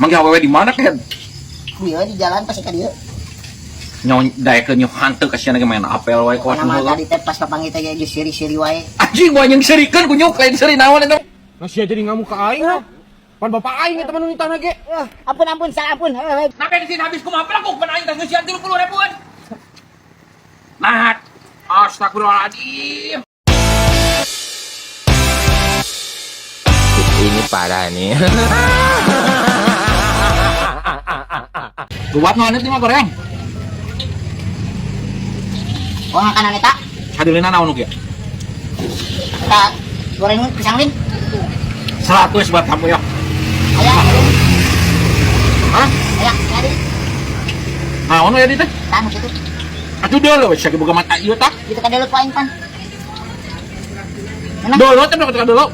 Manggih awewe di mana kan? Dia di jalan pasti ka dieu. Nyawa daekeun nyawa hanteu kasihan ge main apel wae kawas Nama heula. tadi teh pas papangit teh geus siri-siri wae. Anjing gua yang serikeun ku nyuk lain seri naon eta. Masih jadi ngamuk ke aing mah. Pan bapak aing eta mah nu ditana ge. Ampun sampun. Nake di sini habis kumaha pelakuk pan aing teh ngeusian 30.000-an. Nah, astagfirullahaladzim. Ini parah nih. Buat nu nih mah goreng. Oh makanan eta. Hadirina naon ge? Kita goreng pisang lin. 100 buat kamu ya. Aya. Hah? Aya, aya. Naon ya di teh? Tanu situ. Atuh deuleu sia boga mata ieu tah. Kita ka deuleu ku aing pan. Mana? Deuleu teh ketika deuleu.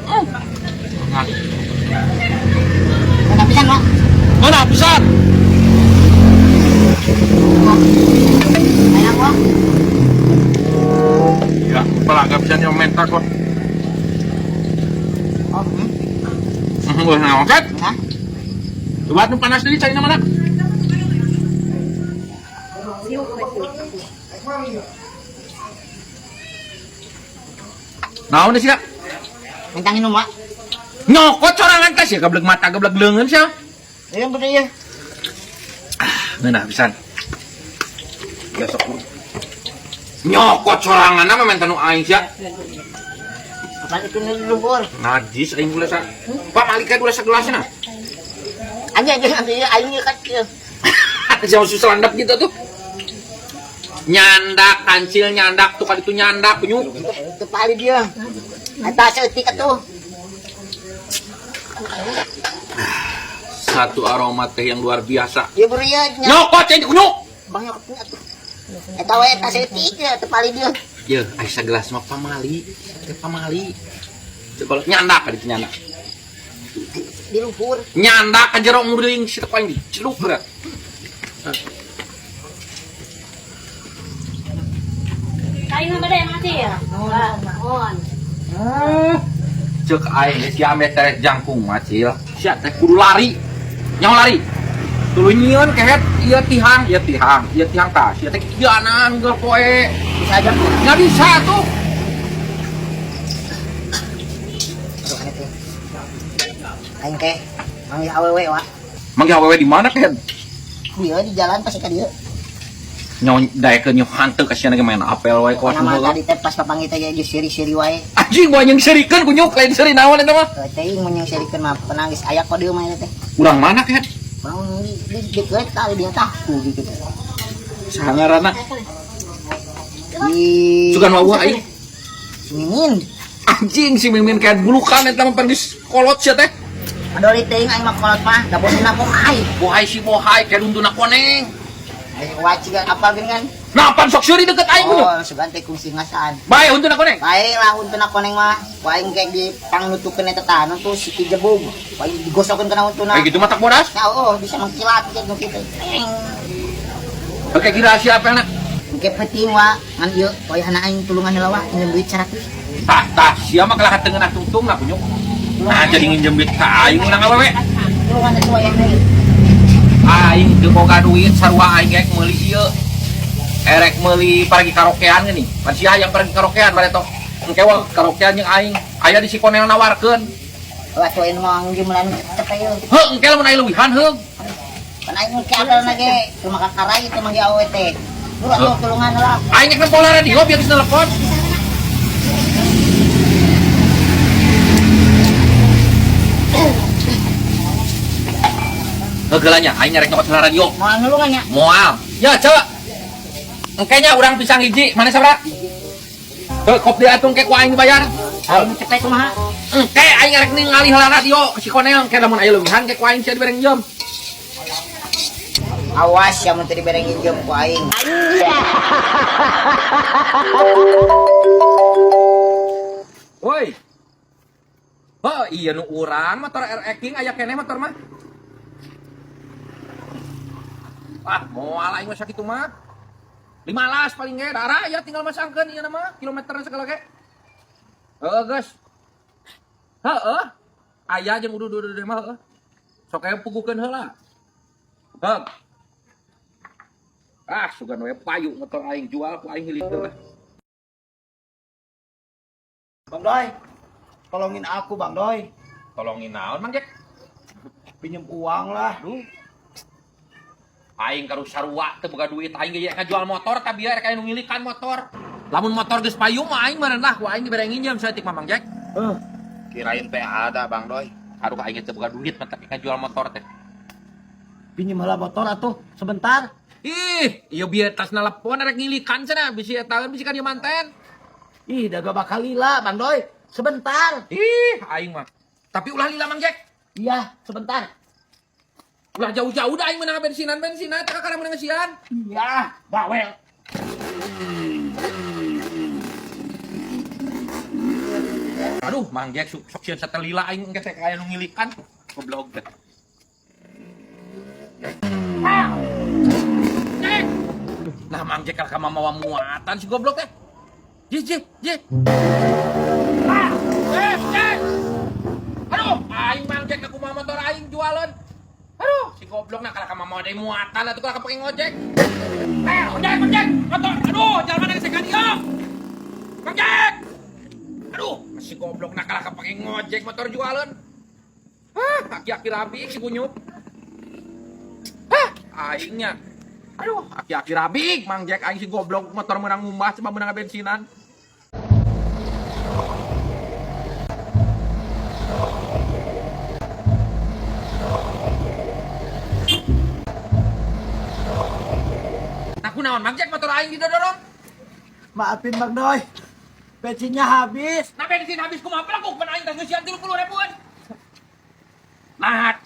Nah, Mana pisan mah? mana pisan? Aya gua. Ya, pelaga bisa nyomentak kok. Oh, Gue naon kan? nah. Coba nu panas deui cai na mana? Naon sih, Kak? Minta minum, Wak. Nyokot sorangan teh sia gablek mata gablek leungeun sia. Iya bener ya. Ngeunah pisan. Ya sok. Nyokot soranganna mah menta nu aing sia. Apa itu nih lumpur? Najis aing gula sa. Pak malika dua segelasna. Aja nanti aing kecil. Jauh susah landap gitu tuh. Nyandak, kancil nyandak tuh kali itu nyandak penyuk. Itu pali dia. Eta seeutik atuh. Satu aroma teh yang luar biasa. Ieu beureun ya. Nyokot cai kunyuk. Banyak atuh. Eta we eta seeutik ya teu pali dia. Ye, aya sagelas mah pamali. Teh pamali. Coba nyandak kali itu nyandak. Di lumpur. Nyandak ka jero muring si teh paling diceluk berat. Kain apa deh masih ya? Mohon. Cek aing si ame teh jangkung macil. Sia teh kudu lari. Nyawa lari. Tuluy nyieun kehet ieu tihang tah. Sia teh kieunan geus poe. Bisa aja. Nggak bisa tuh. Aduh aneh teh. Aing teh manggil awewe, Wak. Manggih awewe di mana kan? Dia di jalan pasti ka dieu. Nyawa daekeun nyawa hanteu kasihan ge main apel wae kawas Nama heula. tadi teh pas papangit teh geus siri-siri wae. Anjing gua yang serikeun ku nyuk lain seri naon eta mah? Teuing mun yang serikeun mah penangis aya kode mah eta teh. Urang mana kan? Bang di deket kali dia tahu gitu. Sangarana Di sugan wawa aing. Mimin. Anjing si Mimin kayak bulukan eta mah geus kolot sia teh. Adoli teuing aing mah kolot mah da bonina bohai. Bohai si bohai kayak duntuna koneng. Aing waci apa geuningan? Napan sok seuri deket aing ku? Oh, sugan teh kungsi ngasaan. Bae duntuna koneng. Bae lah untuna koneng mah. Waing kayak di pangnutukeun eta tah tuh siki jebug. Waing digosokeun kana untuna. Kayak gitu mah tak bodas. Ya oh bisa mengkilat gitu kitu. Oke kira siapa nak? Engke penting wa ngan ieu wayahna aing tulungan heula wa nginjem duit 100. Tah sia mah kalah teu ngeunah tungtung lah punyuk. Nah jadi nginjem duit ka aing urang awewe. Tulungan teh wayahna. Aing teu boga duit sarua aing rek meuli ieu. Erek meuli pergi karaokean geuning. Pan sia yang pergi karaokean bareto. Engke wa karaokean jeung aing aya di Sikonel nawarkeun. Wa tueun mah nginjem lan cepet ieu. Heuh engke lamun aya leuwihan heuh. Pan aing mun keadaan ge cuma kakarai teh mah ge awewe teh. Lu atuh tulungan heula. Aing rek nempol radio biar bisa telepon. Hegelanya aing rek nyokot heula radio. Moal nulungan nya. Moal. Ya, coba. Engkenya urang pisang hiji, mana sabra? Tuh, kop dia atung ke ku aing bayar. Aing cepet kumaha? Engke aing rek ningali heula radio ke si Konel, engke lamun aya leuwihan ke ku aing sia dibereng jam. Awas ya mun teu dibereng nginjem ku aing. Woi. Oh, iya nu urang motor RX aya keneh motor mah. Ah, moal aing mah sakitu mah. 15 paling ge, darah ya tinggal masangkeun ieu mah, kilometerna segala ge. Heeh, geus. Heeh. Aya jeung uduh-uduh mah heeh. Sok aya pugukeun heula. Heg. Sugan we payu motor aing jual ku aing hilik lah. Bang Doi, tolongin aku Bang Doi. Tolongin naon Mang Jack? Pinjem uang lah. Aduh. Aing karo sarua teu boga duit, aing ge ngajual motor tah biar kayak nu ngilikan motor. Lamun motor geus payung mah aing merenah ku aing dibere nginjem saeutik Mang Jack. Kirain teh ada Bang Doi. Aduh aing teu boga duit mah tapi ngajual motor teh. Pinjem heula motor atuh sebentar. Ih, ieu biar tas nelpon rek ngilikan cenah bisi eta bisi ka dieu manten. Ih, daga bakal lila Bang Doi. Sebentar. Ih, aing mah. Tapi ulah lila Mang Jack. Iya, sebentar. Ulah jauh-jauh dah aing meunang bensinan teh kakara meunang ngesian. Iya, bawel. Aduh, Mang Jack sok sieun satelila aing engke teh aya nu ngilikan. Goblok teh. Jack. Nah, Mang Jack ka mamawa muatan si goblok teh. Jack. Jack. Aduh, aing Mang Jack aku mah motor aing jualan. Aduh, si goblok nak ka mamawa deui muatan atuh ka pake ngojek. Mang Jack, motor. Aduh, jalan mana geus ka dieu. Mang Jack. Aduh, si goblok nak ka pake ngojek motor jualan. Aki-aki rabi si kunyuk. Aingnya. Aduh, aki-aki rabi Mang Jack aing si goblok motor meunang ngumbah cuma meunang bensinan. Aku naon Mang Jack motor aing didodorong. Maafin Bang Doi. Bensinnya habis. Nah bensin habis kumaha pelakuk pan aing teh ngeusian 30.000-an. Nah,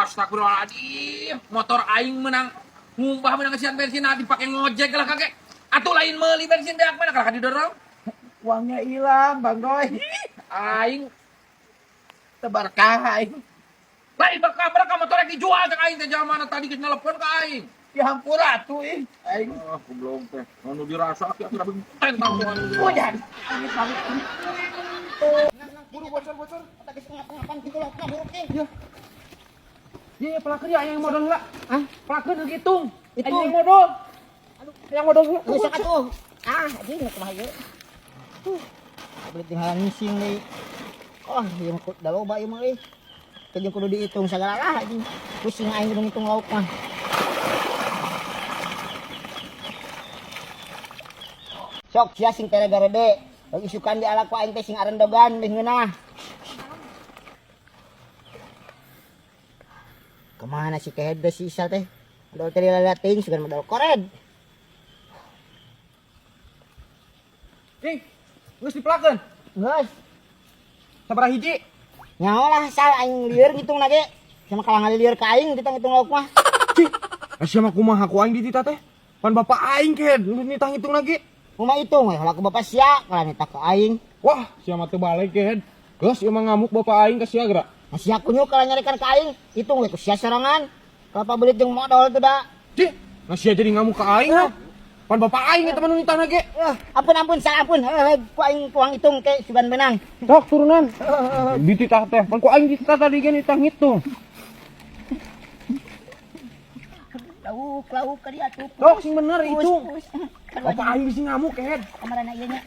astagfirullahaladzim. Motor aing menang ngumbah menang ngeusian bensin dipake ngojek lah kakek. Atuh lain meuli bensin deak mana kalau didorong. Uangnya hilang Bang Doi. Aing Tebarkah aing. lain berkah motor rek dijual cek aing teh jaman tadi geus nelepon ka aing. Ya hampura atuh aing. Goblok teh. Anu dirasa aki akhirnya benten tanggungan. Oh ya. Buru bocor. Tapi ngapa-ngapan gitu lah buruk nih. Iya, pelakeun ya yang modal heula. Hah? Pelakeun hitung. Itu. Yang modal. Yang modal heula. Bisa atuh. Anjing nu kumaha ieu. Beli tinggal ngising deui. Oh, ieu mah da loba ieu mah euy. Teu kudu dihitung sagala lah anjing. Pusing aing kudu ngitung lauk mah. Sok sia sing tere garede. Bagi isukan di ala ku aing teh sing arendogan deui ngeunah. Kemana si kehed si Isa teh? Modal teh lalating sugan modal kored. Geus dipelakeun. Geus. Sabaraha hiji? Nyawa lah sal aing lieur ngitung lagi. Sama kalangan lieur ka aing ditang-hitung lauk mah. Sia mah kumaha ku aing ditita teh? Pan bapak aing ke nitah hitung lagi. Rumah hitung we heula ku bapak sia kala nita ka aing. Wah, sia mah teu balik ke. Geus ieu mah ngamuk bapak aing ka sia geura. Sia kunyuk kala nyarikan ka aing. Hitung we ku sia sorangan. Kalau belit jeung modal teh da. Cih, sia jadi ngamuk ka aing. Pan bapak aing eta mah nu nitah lagi. Ampun sal ampun. Ku aing kuang hitung ke sugan benang. Sok turunan. Dititah teh. Pan ku aing dititah tadi ge nitah ngitung. Lauk ka dia tuh. Sok sing bener itu. Pus. Bapak aing sing ngamuk ke. Kamarana ieu nya.